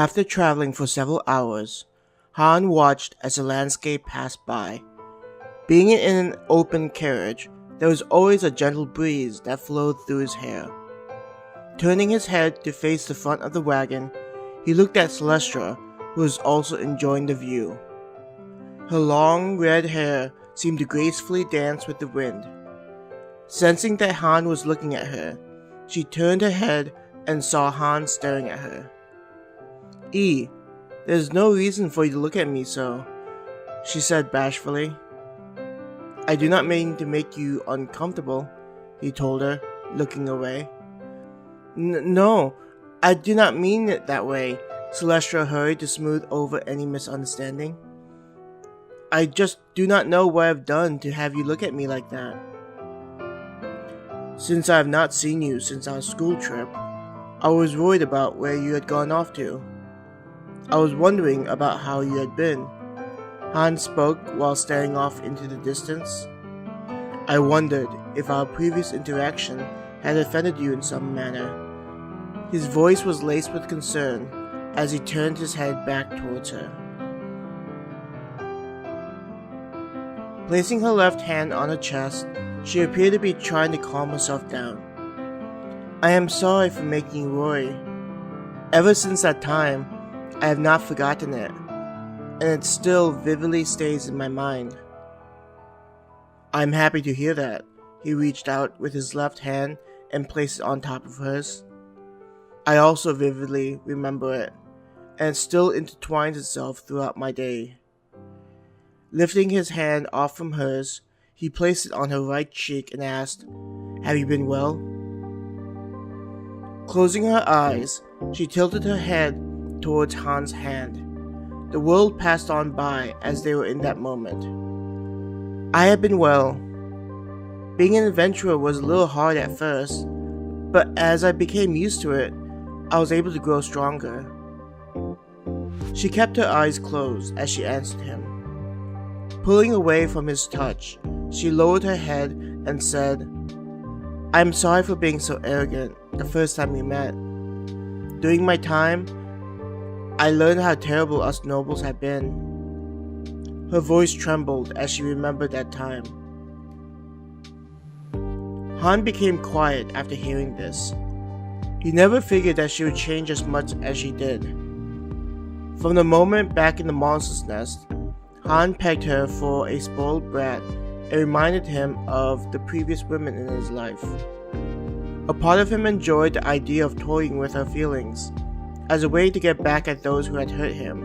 After traveling for several hours, Han watched as the landscape passed by. Being in an open carriage, there was always a gentle breeze that flowed through his hair. Turning his head to face the front of the wagon, he looked at Selestra, who was also enjoying the view. Her long red hair seemed to gracefully dance with the wind. Sensing that Han was looking at her, she turned her head and saw Han staring at her. There's no reason for you to look at me so," she said bashfully. "I do not mean to make you uncomfortable," he told her, looking away. No, I do not mean it that way," Selestra hurried to smooth over any misunderstanding. "I just do not know what I've done to have you look at me like that. Since I have not seen you since our school trip, I was worried about where you had gone off to. I was wondering about how you had been." Han spoke while staring off into the distance. "I wondered if our previous interaction had offended you in some manner." His voice was laced with concern as he turned his head back towards her. Placing her left hand on her chest, she appeared to be trying to calm herself down. "I am sorry for making you worry. Ever since that time, I have not forgotten it, and it still vividly stays in my mind." "I'm happy to hear that." He reached out with his left hand and placed it on top of hers. "I also vividly remember it, and it still intertwines itself throughout my day." Lifting his hand off from hers, he placed it on her right cheek and asked, "Have you been well?" Closing her eyes, she tilted her head towards Han's hand. The world passed on by as they were in that moment. "I have been well. Being an adventurer was a little hard at first, but as I became used to it, I was able to grow stronger." She kept her eyes closed as she answered him. Pulling away from his touch, she lowered her head and said, "I'm sorry for being so arrogant the first time we met. During my time, I learned how terrible us nobles have been." Her voice trembled as she remembered that time. Han became quiet after hearing this. He never figured that she would change as much as she did. From the moment back in the monster's nest, Han pegged her for a spoiled brat and reminded him of the previous women in his life. A part of him enjoyed the idea of toying with her feelings, as a way to get back at those who had hurt him.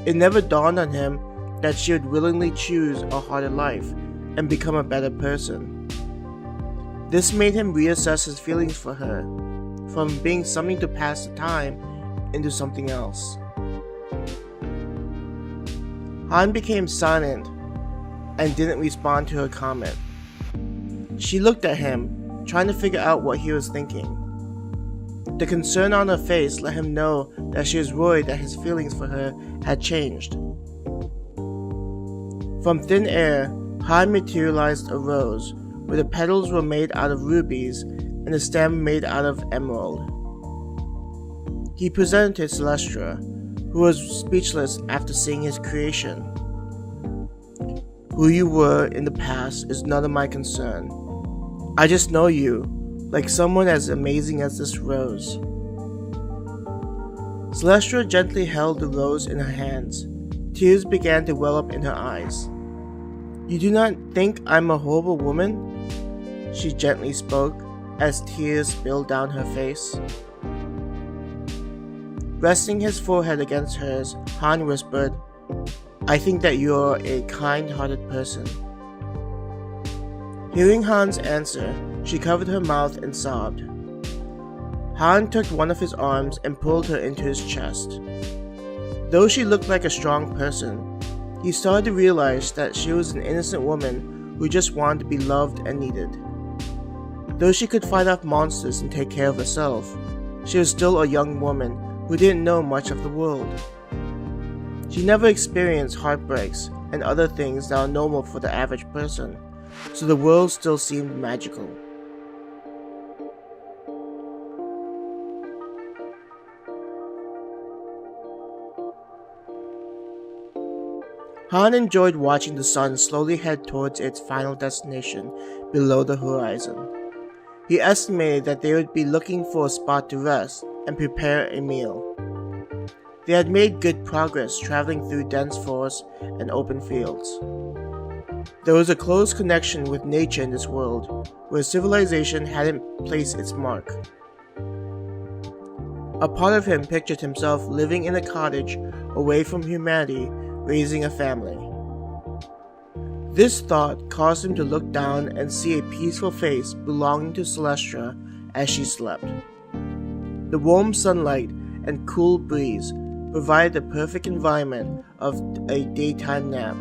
It never dawned on him that she would willingly choose a harder life and become a better person. This made him reassess his feelings for her, from being something to pass the time into something else. Han became silent and didn't respond to her comment. She looked at him, trying to figure out what he was thinking. The concern on her face let him know that she was worried that his feelings for her had changed. From thin air, Han materialized a rose, where the petals were made out of rubies and the stem made out of emerald. He presented it to Selestra, who was speechless after seeing his creation. "Who you were in the past is none of my concern. I just know you, like someone as amazing as this rose." Selestra gently held the rose in her hands. Tears began to well up in her eyes. "You do not think I'm a horrible woman?" she gently spoke as tears spilled down her face. Resting his forehead against hers, Han whispered, "I think that you are a kind-hearted person." Hearing Han's answer, she covered her mouth and sobbed. Han took one of his arms and pulled her into his chest. Though she looked like a strong person, he started to realize that she was an innocent woman who just wanted to be loved and needed. Though she could fight off monsters and take care of herself, she was still a young woman who didn't know much of the world. She never experienced heartbreaks and other things that are normal for the average person, so the world still seemed magical. Han enjoyed watching the sun slowly head towards its final destination below the horizon. He estimated that they would be looking for a spot to rest and prepare a meal. They had made good progress traveling through dense forests and open fields. There was a close connection with nature in this world, where civilization hadn't placed its mark. A part of him pictured himself living in a cottage away from humanity, raising a family. This thought caused him to look down and see a peaceful face belonging to Selestra as she slept. The warm sunlight and cool breeze provided the perfect environment of a daytime nap,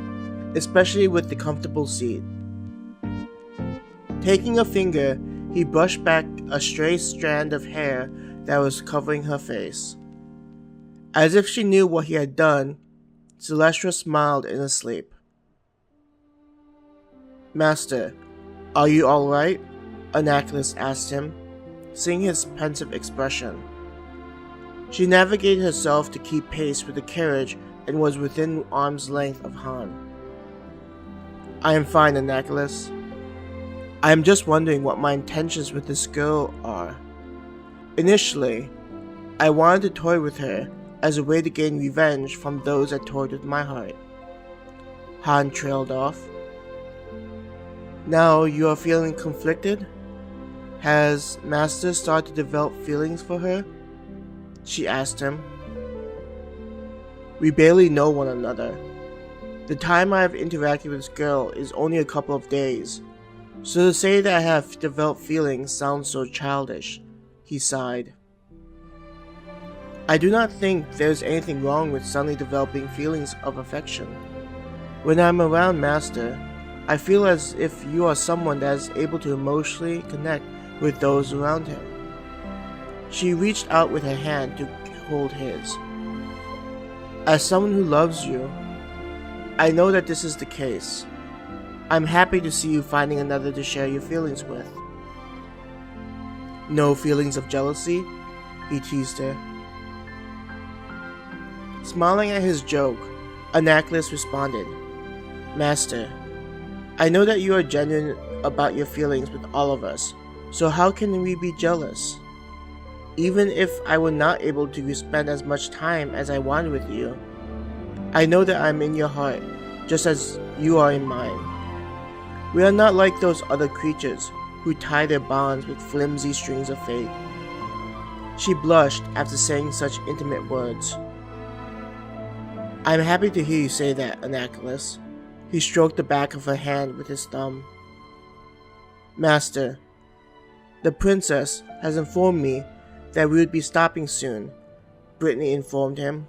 especially with the comfortable seat. Taking a finger, he brushed back a stray strand of hair that was covering her face. As if she knew what he had done, Selestra smiled in her sleep. "Master, are you alright?" Anaklis asked him, seeing his pensive expression. She navigated herself to keep pace with the carriage and was within arm's length of Han. "I am fine, Anaklis. I am just wondering what my intentions with this girl are. Initially, I wanted to toy with her as a way to gain revenge from those that toyed with my heart." Han trailed off. "Now you are feeling conflicted? Has Master started to develop feelings for her?" she asked him. "We barely know one another. The time I have interacted with this girl is only a couple of days, so to say that I have developed feelings sounds so childish," he sighed. "I do not think there is anything wrong with suddenly developing feelings of affection. When I am around Master, I feel as if you are someone that is able to emotionally connect with those around him." She reached out with her hand to hold his. "As someone who loves you, I know that this is the case. I'm happy to see you finding another to share your feelings with." "No feelings of jealousy?" he teased her. Smiling at his joke, Anaklis responded, "Master, I know that you are genuine about your feelings with all of us, so how can we be jealous? Even if I were not able to spend as much time as I wanted with you, I know that I'm in your heart, just as you are in mine. We are not like those other creatures who tie their bonds with flimsy strings of fate." She blushed after saying such intimate words. "I'm happy to hear you say that, Anaklis." He stroked the back of her hand with his thumb. "Master, the princess has informed me that we would be stopping soon," Brittany informed him.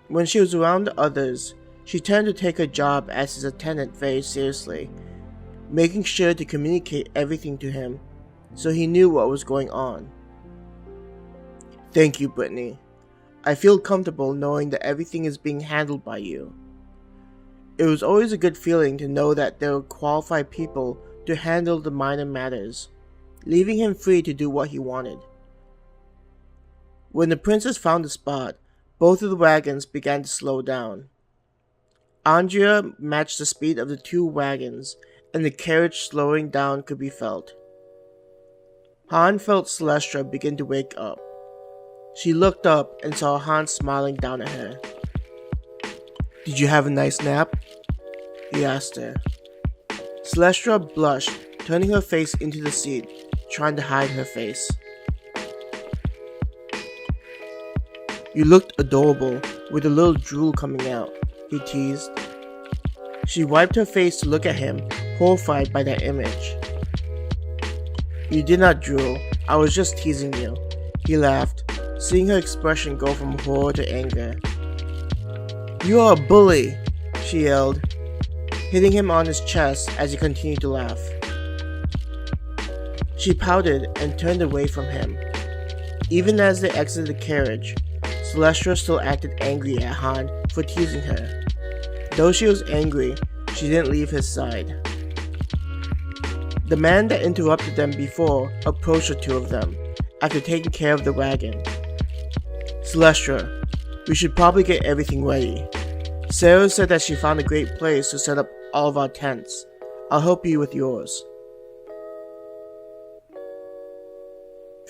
When she was around the others, she tended to take her job as his attendant very seriously, making sure to communicate everything to him so he knew what was going on. "Thank you, Brittany. I feel comfortable knowing that everything is being handled by you. It was always a good feeling to know that there were qualified people to handle the minor matters, leaving him free to do what he wanted." When the princess found the spot, both of the wagons began to slow down. Andrea matched the speed of the two wagons, and the carriage slowing down could be felt. Han felt Selestra begin to wake up. She looked up and saw Han smiling down at her. "Did you have a nice nap?" he asked her. Selestra blushed, turning her face into the seat, trying to hide her face. "You looked adorable, with a little drool coming out," he teased. She wiped her face to look at him, horrified by that image. "You did not drool, I was just teasing you," he laughed, seeing her expression go from horror to anger. "You are a bully," she yelled, hitting him on his chest as he continued to laugh. She pouted and turned away from him. Even as they exited the carriage, Selestra still acted angry at Han for teasing her. Though she was angry, she didn't leave his side. The man that interrupted them before approached the two of them after taking care of the wagon. "Selestra, we should probably get everything ready. Sarah said that she found a great place to set up all of our tents. I'll help you with yours.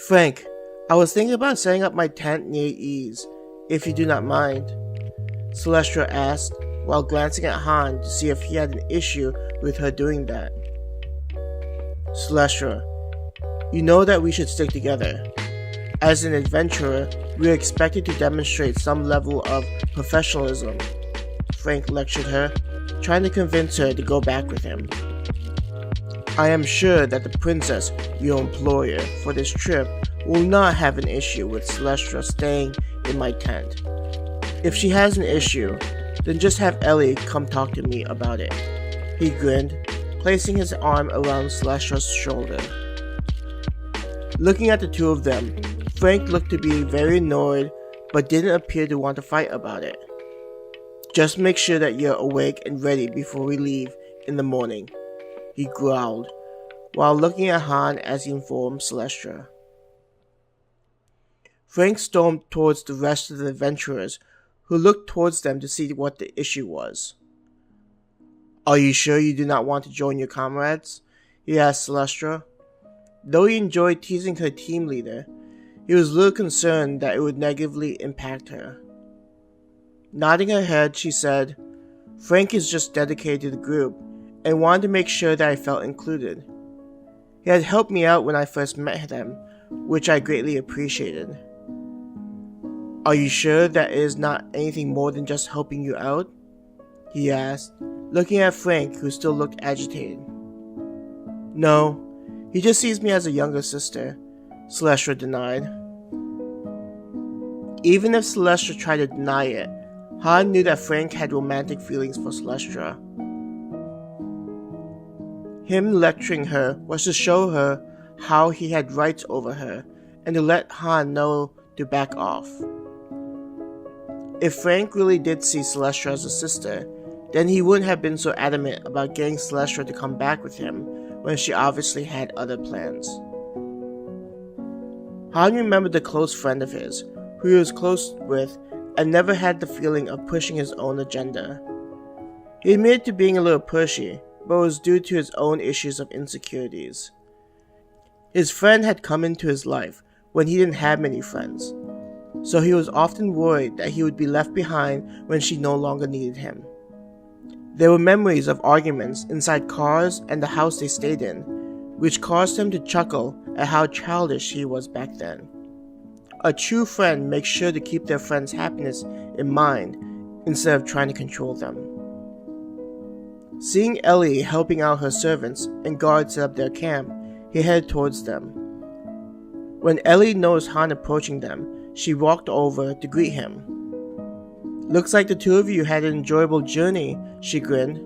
Frank, I was thinking about setting up my tent near Ease, if you do not mind, Selestra asked while glancing at Han to see if he had an issue with her doing that. Selestra, you know that we should stick together. As an adventurer, we are expected to demonstrate some level of professionalism, Frank lectured her, trying to convince her to go back with him. I am sure that the princess, your employer for this trip, will not have an issue with Selestra staying in my tent. If she has an issue, then just have Ellie come talk to me about it. He grinned, placing his arm around Selestra's shoulder. Looking at the two of them, Frank looked to be very annoyed but didn't appear to want to fight about it. Just make sure that you're awake and ready before we leave in the morning, he growled, while looking at Han as he informed Selestra. Frank stormed towards the rest of the adventurers, who looked towards them to see what the issue was. Are you sure you do not want to join your comrades? He asked Selestra. Though he enjoyed teasing her team leader, he was a little concerned that it would negatively impact her. Nodding her head, she said, Frank is just dedicated to the group and wanted to make sure that I felt included. He had helped me out when I first met him, which I greatly appreciated. Are you sure that it is not anything more than just helping you out? He asked, looking at Frank, who still looked agitated. No, he just sees me as a younger sister, Selestra denied. Even if Selestra tried to deny it, Han knew that Frank had romantic feelings for Selestra. Him lecturing her was to show her how he had rights over her and to let Han know to back off. If Frank really did see Selestra as a sister, then he wouldn't have been so adamant about getting Selestra to come back with him when she obviously had other plans. Han remembered a close friend of his, who he was close with and never had the feeling of pushing his own agenda. He admitted to being a little pushy, but it was due to his own issues of insecurities. His friend had come into his life when he didn't have many friends, so he was often worried that he would be left behind when she no longer needed him. There were memories of arguments inside cars and the house they stayed in, which caused him to chuckle at how childish he was back then. A true friend makes sure to keep their friend's happiness in mind instead of trying to control them. Seeing Ellie helping out her servants and guards set up their camp, he headed towards them. When Ellie noticed Han approaching them, she walked over to greet him. Looks like the two of you had an enjoyable journey, she grinned.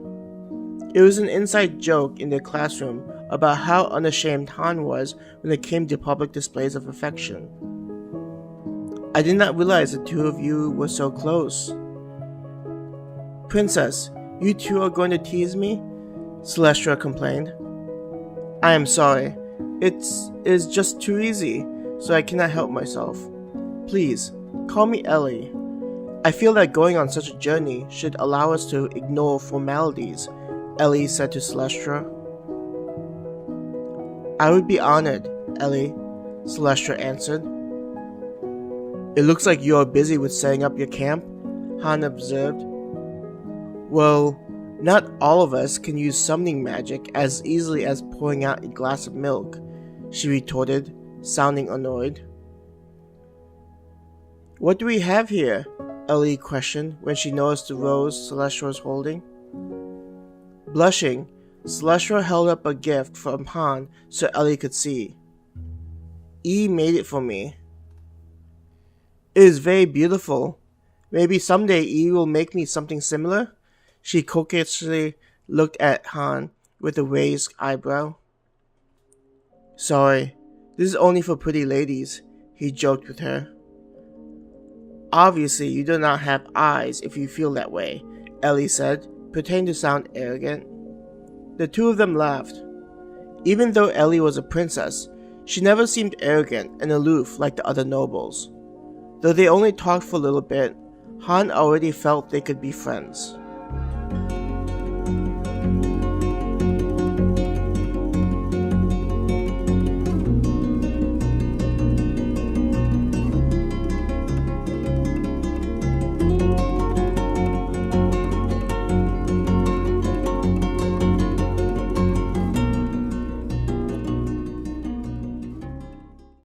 It was an inside joke in their classroom about how unashamed Han was when it came to public displays of affection. I did not realize the two of you were so close. Princess, you two are going to tease me? Selestra complained. I am sorry. It is just too easy, so I cannot help myself. Please, call me Ellie. I feel that going on such a journey should allow us to ignore formalities, Ellie said to Selestra. I would be honored, Ellie, Selestra answered. It looks like you are busy with setting up your camp, Han observed. Well, not all of us can use summoning magic as easily as pouring out a glass of milk, she retorted, sounding annoyed. What do we have here? Ellie questioned when she noticed the rose Selestra was holding. Blushing, Selestra held up a gift from Han so Ellie could see. E made it for me. It is very beautiful. Maybe someday E will make me something similar? She coquettishly looked at Han with a raised eyebrow. Sorry, this is only for pretty ladies, he joked with her. Obviously, you do not have eyes if you feel that way, Ellie said, pretending to sound arrogant. The two of them laughed. Even though Ellie was a princess, she never seemed arrogant and aloof like the other nobles. Though they only talked for a little bit, Han already felt they could be friends.